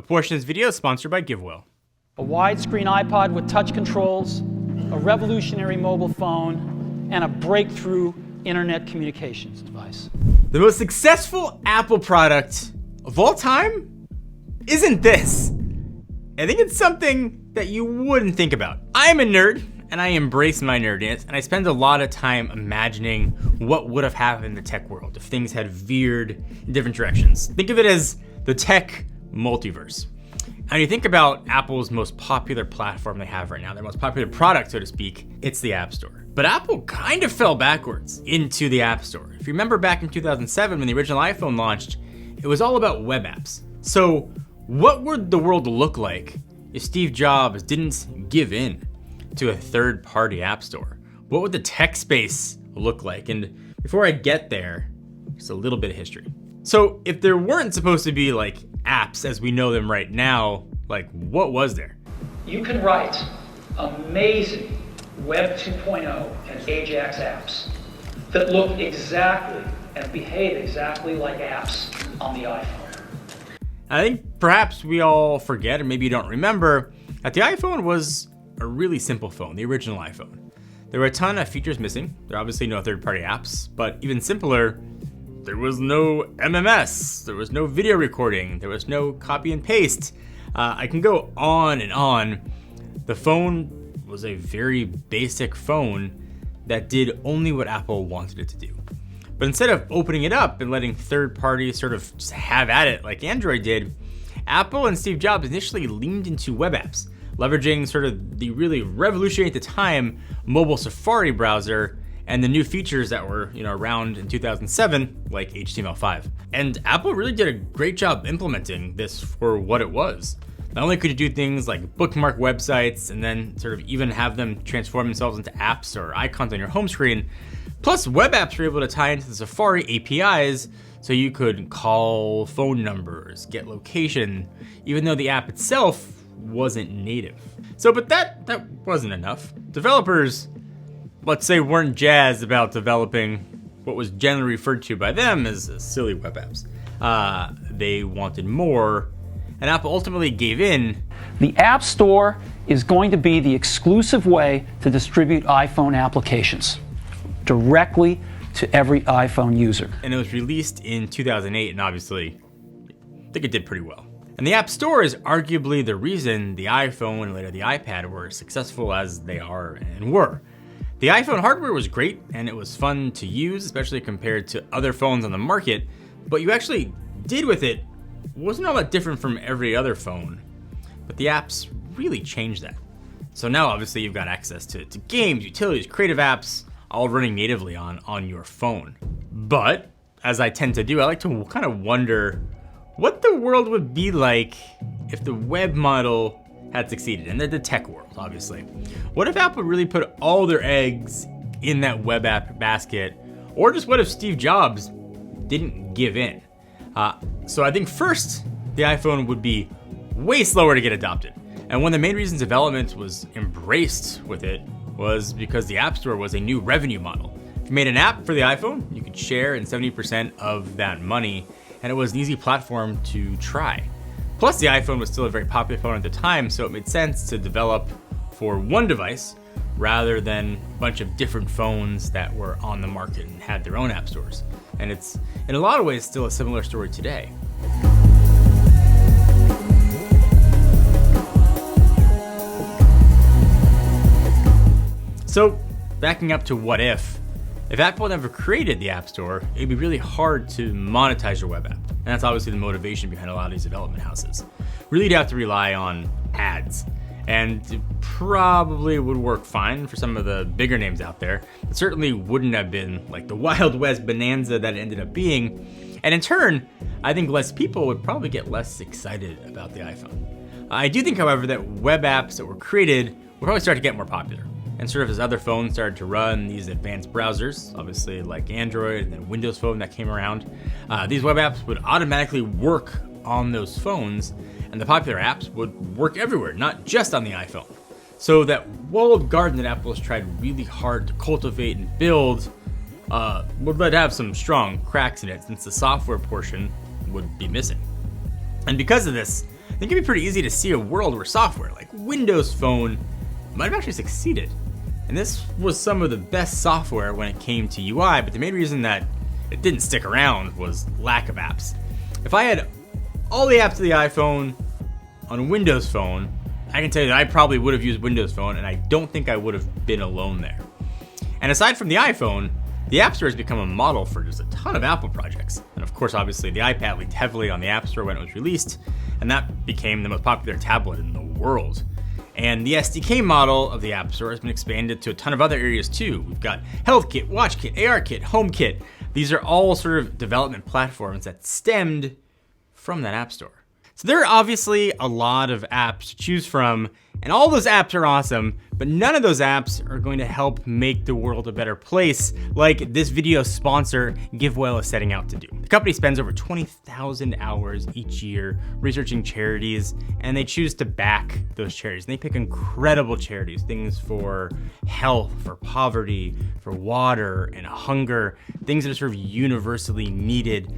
A portion of this video is sponsored by GiveWell. A widescreen iPod with touch controls, a revolutionary mobile phone, and a breakthrough internet communications device. The most successful Apple product of all time isn't this. I think it's something that you wouldn't think about. I'm a nerd, and I embrace my nerdiness, and I spend a lot of time imagining what would have happened in the tech world if things had veered in different directions. Think of it as the tech multiverse. And you think about Apple's most popular platform they have right now, their most popular product, so to speak, it's the App Store. But Apple kind of fell backwards into the App Store. If you remember back in 2007 when the original iPhone launched, it was all about web apps. So what would the world look like if Steve Jobs didn't give in to a third-party app store? What would the tech space look like? And before I get there, just a little bit of history. So if there weren't supposed to be like apps as we know them right now, like what was there? You can write amazing Web 2.0 and Ajax apps that look exactly and behave exactly like apps on the iPhone. I think perhaps we all forget, or maybe you don't remember, that the iPhone was a really simple phone, the original iPhone. There were a ton of features missing. There are obviously no third-party apps, but even simpler, there was no MMS, there was no video recording, there was no copy and paste. I can go on and on. The phone was a very basic phone that did only what Apple wanted it to do. But instead of opening it up and letting third parties sort of just have at it like Android did, Apple and Steve Jobs initially leaned into web apps, leveraging sort of the really revolutionary at the time mobile Safari browser and the new features that were around in 2007, like HTML5. And Apple really did a great job implementing this for what it was. Not only could you do things like bookmark websites and then sort of even have them transform themselves into apps or icons on your home screen, plus web apps were able to tie into the Safari APIs so you could call phone numbers, get location, even though the app itself wasn't native. But that wasn't enough. Developers, let's say, weren't jazzed about developing what was generally referred to by them as silly web apps. They wanted more, and Apple ultimately gave in. The App Store is going to be the exclusive way to distribute iPhone applications directly to every iPhone user. And it was released in 2008, and obviously, I think it did pretty well. And the App Store is arguably the reason the iPhone and later the iPad were as successful as they are and were. The iPhone hardware was great and it was fun to use, especially compared to other phones on the market, but you actually did with it wasn't all that different from every other phone. But the apps really changed that. So now obviously you've got access to games, utilities, creative apps, all running natively on your phone. But as I tend to do, I like to kind of wonder what the world would be like if the web model had succeeded, and the tech world, obviously. What if Apple really put all their eggs in that web app basket? Or just what if Steve Jobs didn't give in? So I think first, the iPhone would be way slower to get adopted. And one of the main reasons development was embraced with it was because the App Store was a new revenue model. If you made an app for the iPhone, you could share in 70% of that money, and it was an easy platform to try. Plus, the iPhone was still a very popular phone at the time, so it made sense to develop for one device rather than a bunch of different phones that were on the market and had their own app stores. And it's, in a lot of ways, still a similar story today. So, backing up to what if Apple never created the App Store, it'd be really hard to monetize your web app. And that's obviously the motivation behind a lot of these development houses. Really, you'd have to rely on ads. And it probably would work fine for some of the bigger names out there. It certainly wouldn't have been like the Wild West bonanza that it ended up being. And in turn, I think less people would probably get less excited about the iPhone. I do think, however, that web apps that were created would probably start to get more popular. And sort of as other phones started to run these advanced browsers, obviously like Android and then Windows Phone that came around, these web apps would automatically work on those phones, and the popular apps would work everywhere, not just on the iPhone. So that walled garden that Apple has tried really hard to cultivate and build would have some strong cracks in it, since the software portion would be missing. And because of this, think it'd be pretty easy to see a world where software like Windows Phone might have actually succeeded. And this was some of the best software when it came to UI, but the main reason that it didn't stick around was lack of apps. If I had all the apps of the iPhone on Windows Phone, I can tell you that I probably would have used Windows Phone, and I don't think I would have been alone there. And aside from the iPhone, the App Store has become a model for just a ton of Apple projects. And of course, obviously, the iPad leaked heavily on the App Store when it was released, and that became the most popular tablet in the world. And the SDK model of the App Store has been expanded to a ton of other areas too. We've got HealthKit, WatchKit, ARKit, HomeKit. These are all sort of development platforms that stemmed from that App Store. So there are obviously a lot of apps to choose from, and all those apps are awesome, but none of those apps are going to help make the world a better place like this video sponsor GiveWell is setting out to do. The company spends over 20,000 hours each year researching charities, and they choose to back those charities. And they pick incredible charities, things for health, for poverty, for water and hunger, things that are sort of universally needed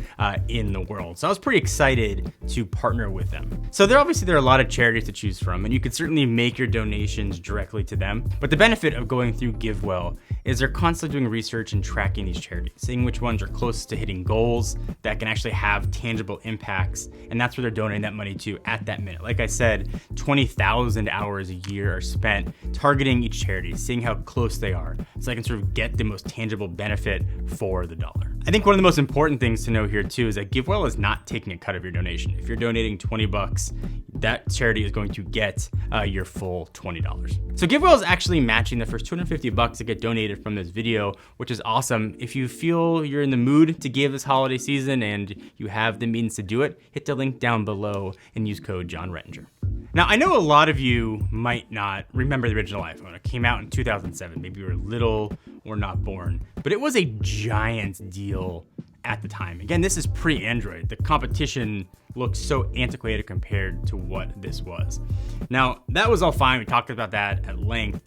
in the world. So I was pretty excited to partner with them. So there are a lot of charities to choose from, and you could certainly make your donations directly to them. But the benefit of going through GiveWell is they're constantly doing research and tracking these charities, seeing which ones are closest to hitting goals that can actually have tangible impacts. And that's where they're donating that money to at that minute. Like I said, 20,000 hours a year are spent targeting each charity, seeing how close they are, so I can sort of get the most tangible benefit for the dollar. I think one of the most important things to know here too is that GiveWell is not taking a cut of your donation. If you're donating $20, that charity is going to get your full $20. So GiveWell is actually matching the first $250 that get donated from this video, which is awesome. If you feel you're in the mood to give this holiday season and you have the means to do it, hit the link down below and use code John Rettinger. Now, I know a lot of you might not remember the original iPhone. It came out in 2007. Maybe you were little or not born, but it was a giant deal at the time. Again, this is pre-Android. The competition looked so antiquated compared to what this was. Now, that was all fine. We talked about that at length,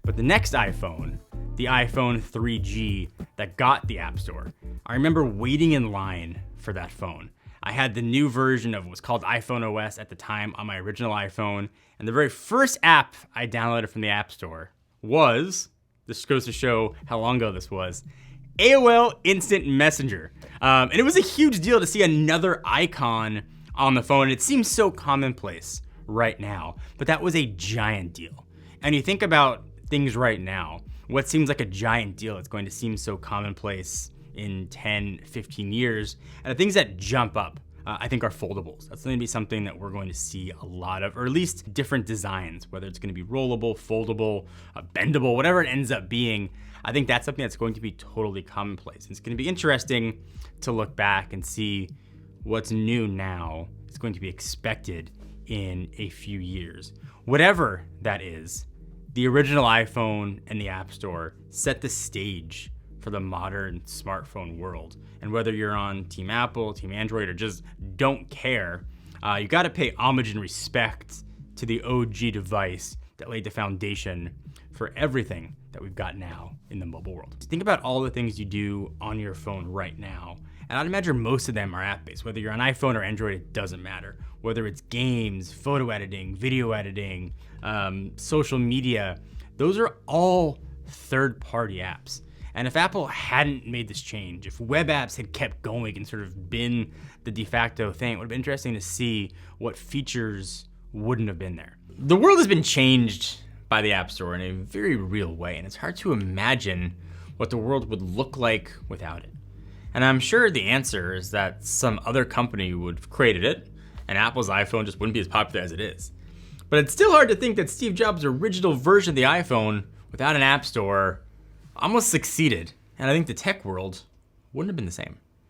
but the next iPhone, the iPhone 3G that got the App Store, I remember waiting in line for that phone. I had the new version of what was called iPhone OS at the time on my original iPhone, and the very first app I downloaded from the App Store was, this goes to show how long ago this was, AOL Instant Messenger. And it was a huge deal to see another icon on the phone. It seems so commonplace right now, but that was a giant deal. And you think about things right now, what seems like a giant deal, it's going to seem so commonplace in 10, 15 years. And the things that jump up, I think, are foldables. That's going to be something that we're going to see a lot of, or at least different designs, whether it's going to be rollable, foldable, bendable, whatever it ends up being. I think that's something that's going to be totally commonplace. It's going to be interesting to look back and see what's new now is going to be expected in a few years. Whatever that is, the original iPhone and the App Store set the stage for the modern smartphone world. And whether you're on Team Apple, Team Android, or just don't care, you gotta pay homage and respect to the OG device that laid the foundation for everything that we've got now in the mobile world. Think about all the things you do on your phone right now. And I'd imagine most of them are app-based. Whether you're on iPhone or Android, it doesn't matter. Whether it's games, photo editing, video editing, social media, those are all third-party apps. And if Apple hadn't made this change, if web apps had kept going and sort of been the de facto thing, it would have been interesting to see what features wouldn't have been there. The world has been changed by the App Store in a very real way, and it's hard to imagine what the world would look like without it. And I'm sure the answer is that some other company would have created it, and Apple's iPhone just wouldn't be as popular as it is. But it's still hard to think that Steve Jobs' original version of the iPhone without an App Store almost succeeded, and I think the tech world wouldn't have been the same.